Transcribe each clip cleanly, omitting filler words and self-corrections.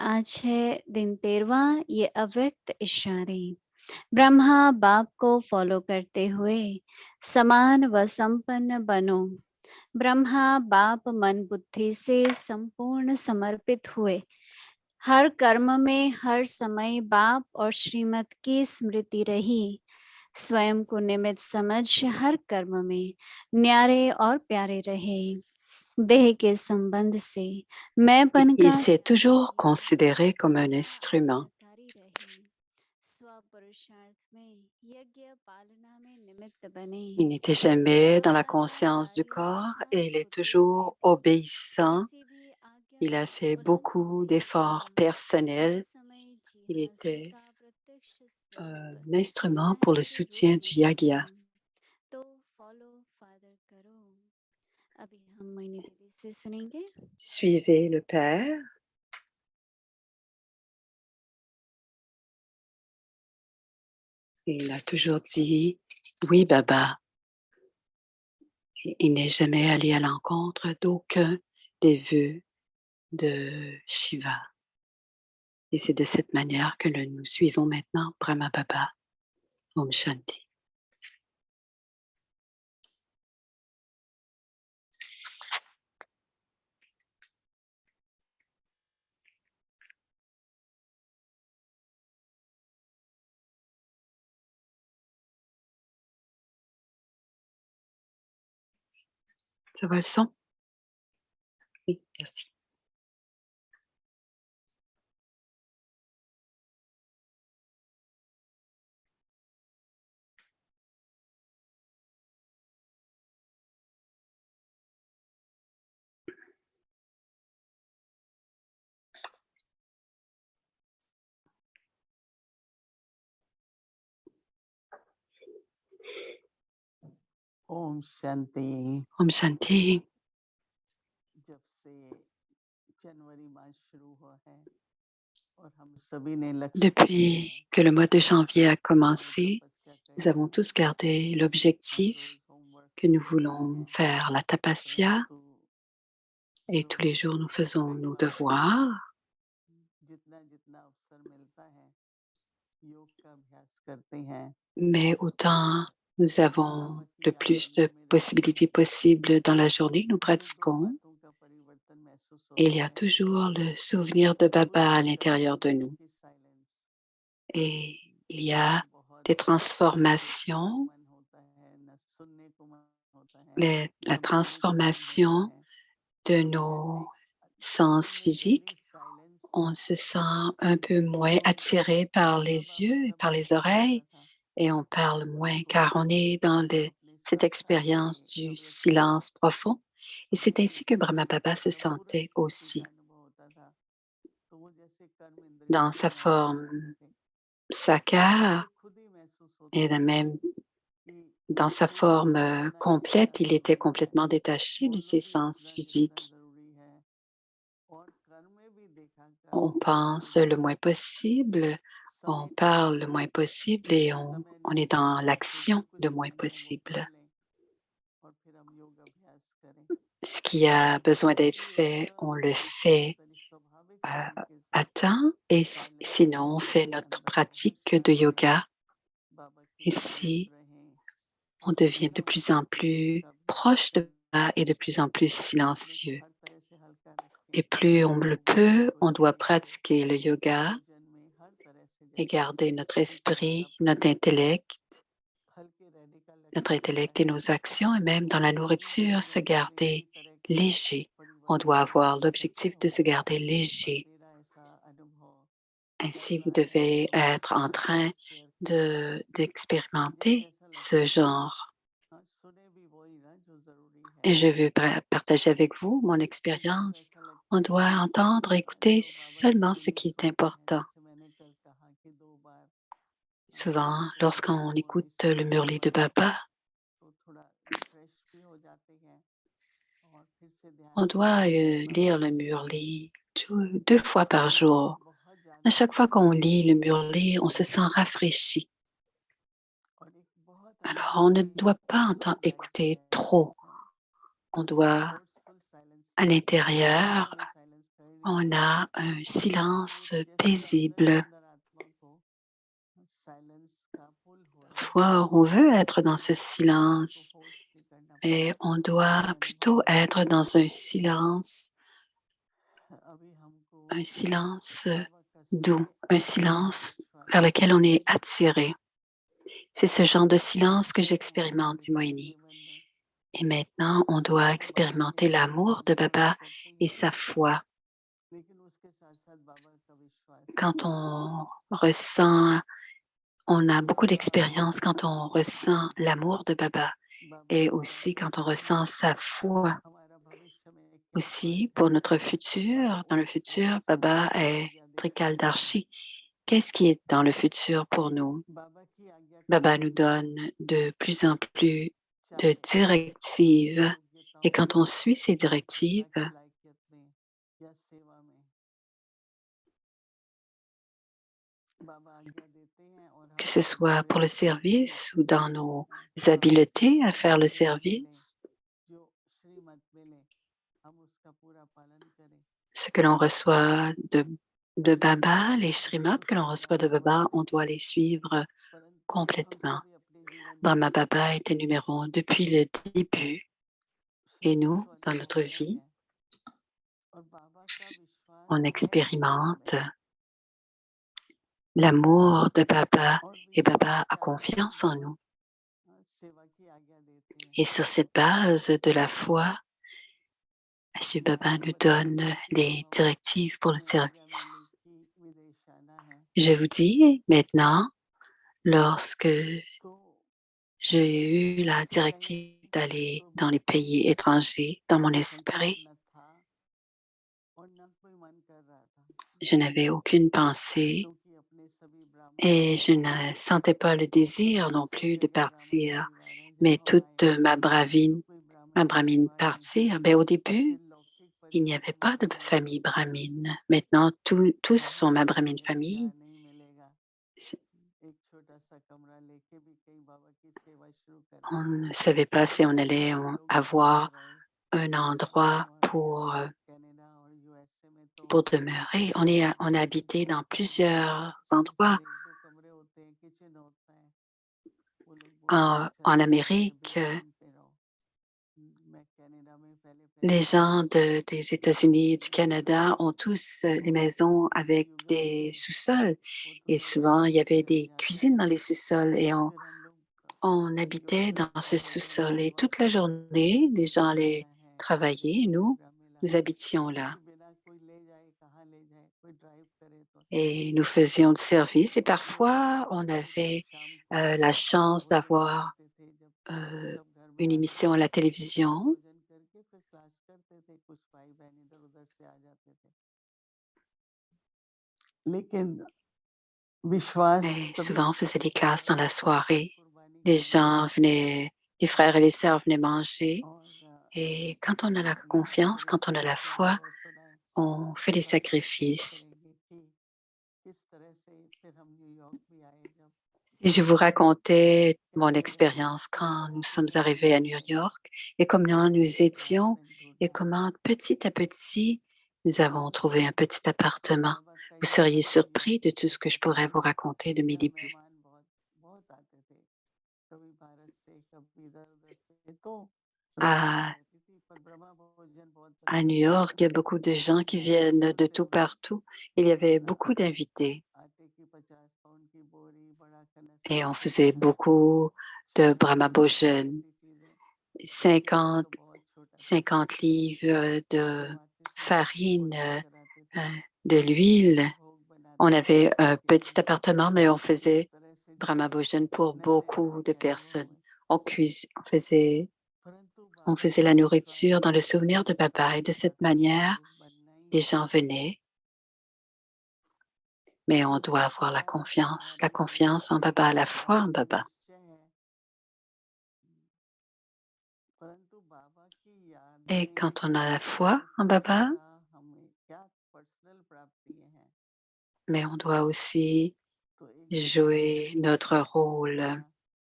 आज है दिन 13वां, ये अव्यक्त इशारे। ब्रह्मा बाप को फॉलो करते हुए समान व संपन्न बनो। ब्रह्मा बाप मन बुद्धि से संपूर्ण समर्पित हुए। हर कर्म में हर समय बाप और श्रीमत की स्मृति रही। स्वयं को निमित्त समझ हर कर्म में न्यारे और प्यारे रहे। देह के संबंध से मैंपन Il का s'est toujours considéré comme un instrument. Il n'était jamais dans la conscience du corps et il est toujours obéissant. Il a fait beaucoup d'efforts personnels. Il était un instrument pour le soutien du yagya. Suivez le Père. Et il a toujours dit, oui, Baba. Il n'est jamais allé à l'encontre d'aucun des vœux de Shiva. Et c'est de cette manière que nous suivons maintenant Brahma Baba. Om Shanti. Ça va le son? Oui, merci. Om Shanti. Om Shanti. जब से जनवरी मास शुरू हुआ है और हम सभी ने लक्ष्य Depuis que le mois de janvier a commencé, nous avons tous gardé l'objectif que nous voulons faire la tapasya et tous les jours nous faisons nos devoirs. जितना जितना अवसर मिलता है योग का अभ्यास करते हैं। Mais autant nous avons le plus de possibilités possibles dans la journée, nous pratiquons. Et il y a toujours le souvenir de Baba à l'intérieur de nous. Et il y a des transformations, la transformation de nos sens physiques. On se sent un peu moins attiré par les yeux et par les oreilles et on parle moins car on est dans cette expérience du silence profond. Et c'est ainsi que Brahma Baba se sentait aussi. Dans sa forme sakar et même dans sa forme complète, il était complètement détaché de ses sens physiques. On pense le moins possible, on parle le moins possible et on est dans l'action le moins possible. Ce qui a besoin d'être fait, on le fait à temps et sinon on fait notre pratique de yoga. Ici, on devient de plus en plus proche de Baba et de plus en plus silencieux. Et plus on le peut, on doit pratiquer le yoga et garder notre esprit, notre intellect et nos actions, et même dans la nourriture, se garder léger. On doit avoir l'objectif de se garder léger. Ainsi, vous devez être en train d'expérimenter ce genre. Et je veux partager avec vous mon expérience. On doit entendre, écouter seulement ce qui est important. Souvent, lorsqu'on écoute le murli de Baba, on doit lire le murli 2 fois par jour. À chaque fois qu'on lit le murli, on se sent rafraîchi. Alors, on ne doit pas écouter trop. On doit, à l'intérieur, On a un silence paisible. Parfois, on veut être dans ce silence, et on doit plutôt être dans un silence doux, un silence vers lequel on est attiré. C'est ce genre de silence que j'expérimente, dit Moini. Et maintenant, on doit expérimenter l'amour de Baba et sa foi. Quand on a beaucoup d'expérience quand on ressent l'amour de Baba et aussi quand on ressent sa foi. Aussi, pour notre futur, dans le futur, Baba est Trikaldarshi. Qu'est-ce qui est dans le futur pour nous? Baba nous donne de plus en plus de directives et quand on suit ces directives, que ce soit pour le service ou dans nos habiletés à faire le service, ce que l'on reçoit de Baba, les Srimad que l'on reçoit de Baba, on doit les suivre complètement. Brahma Baba était numéro 1 depuis le début et nous, dans notre vie, on expérimente l'amour de Baba et Baba a confiance en nous. Et sur cette base de la foi, Shri Baba nous donne les directives pour le service. Je vous dis maintenant, lorsque j'ai eu la directive d'aller dans les pays étrangers, dans mon esprit, je n'avais aucune pensée et je ne sentais pas le désir non plus de partir, mais toute ma brahmine partir. Au début, il n'y avait pas de famille brahmine. Maintenant, tous sont ma brahmine famille. On ne savait pas si on allait avoir un endroit pour demeurer. On a habité dans plusieurs endroits en Amérique. Les gens des États-Unis et du Canada ont tous les maisons avec des sous-sols et souvent il y avait des cuisines dans les sous-sols et on habitait dans ce sous-sol et toute la journée, les gens allaient travailler et nous habitions là. Et nous faisions le service et parfois on avait la chance d'avoir une émission à la télévision. Et souvent, on faisait des classes dans la soirée. Les frères et les sœurs venaient manger. Et quand on a la confiance, quand on a la foi, on fait les sacrifices. Et je vous racontais mon expérience quand nous sommes arrivés à New York et comment nous étions et comment petit à petit, nous avons trouvé un petit appartement. Vous seriez surpris de tout ce que je pourrais vous raconter de mes débuts. À New York, il y a beaucoup de gens qui viennent de tout partout. Il y avait beaucoup d'invités et on faisait beaucoup de Brahma Bhojan, 50 livres de farine, de l'huile. On avait un petit appartement, mais on faisait Brahma Bhojan pour beaucoup de personnes. On faisait la nourriture dans le souvenir de Baba et de cette manière, les gens venaient. Mais on doit avoir la confiance en Baba, la foi en Baba. Et quand on a la foi en Baba, mais on doit aussi jouer notre rôle.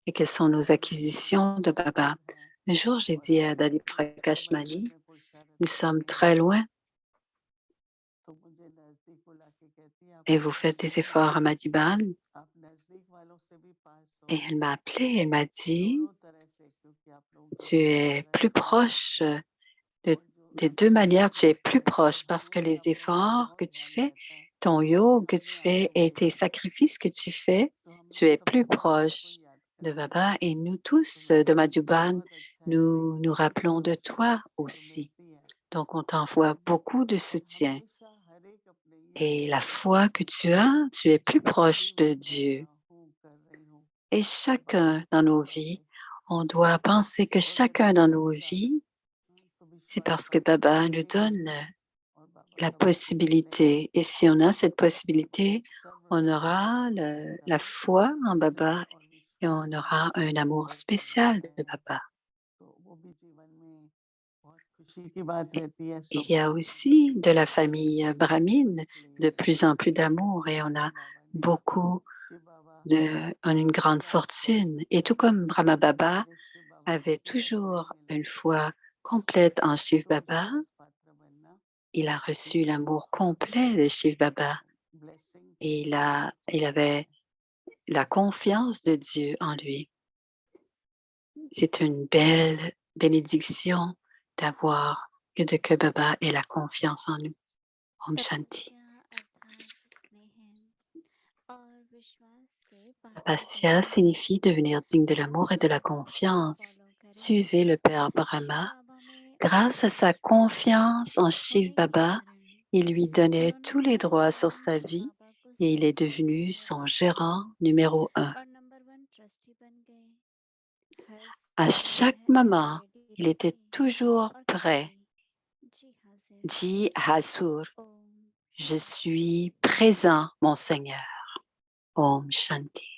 Et quelles sont nos acquisitions de Baba? Un jour, j'ai dit à Dadi Prakash Mali, nous sommes très loin et vous faites des efforts à Madiban. Et elle m'a appelé, elle m'a dit, tu es plus proche de, des deux manières, tu es plus proche parce que les efforts que tu fais, ton yoga que tu fais et tes sacrifices que tu fais, tu es plus proche de Baba et nous tous de Madhuban, nous nous rappelons de toi aussi. Donc, on t'envoie beaucoup de soutien. Et la foi que tu es plus proche de Dieu. Et chacun dans nos vies, on doit penser que chacun dans nos vies, c'est parce que Baba nous donne la possibilité. Et si on a cette possibilité, on aura la foi en Baba et on aura un amour spécial de Baba. Il y a aussi de la famille brahmine de plus en plus d'amour et on a beaucoup on a une grande fortune. Et tout comme Brahma Baba avait toujours une foi complète en Shiv Baba, il a reçu l'amour complet de Shiv Baba et il avait la confiance de Dieu en lui. C'est une belle bénédiction d'avoir que Baba ait la confiance en nous. Om Shanti. Tapasya signifie devenir digne de l'amour et de la confiance. Suivez le Père Brahma. Grâce à sa confiance en Shiv Baba, il lui donnait tous les droits sur sa vie et il est devenu son gérant numéro 1. À chaque moment, il était toujours prêt. Dit Hasur, je suis présent, mon Seigneur. Om Shanti.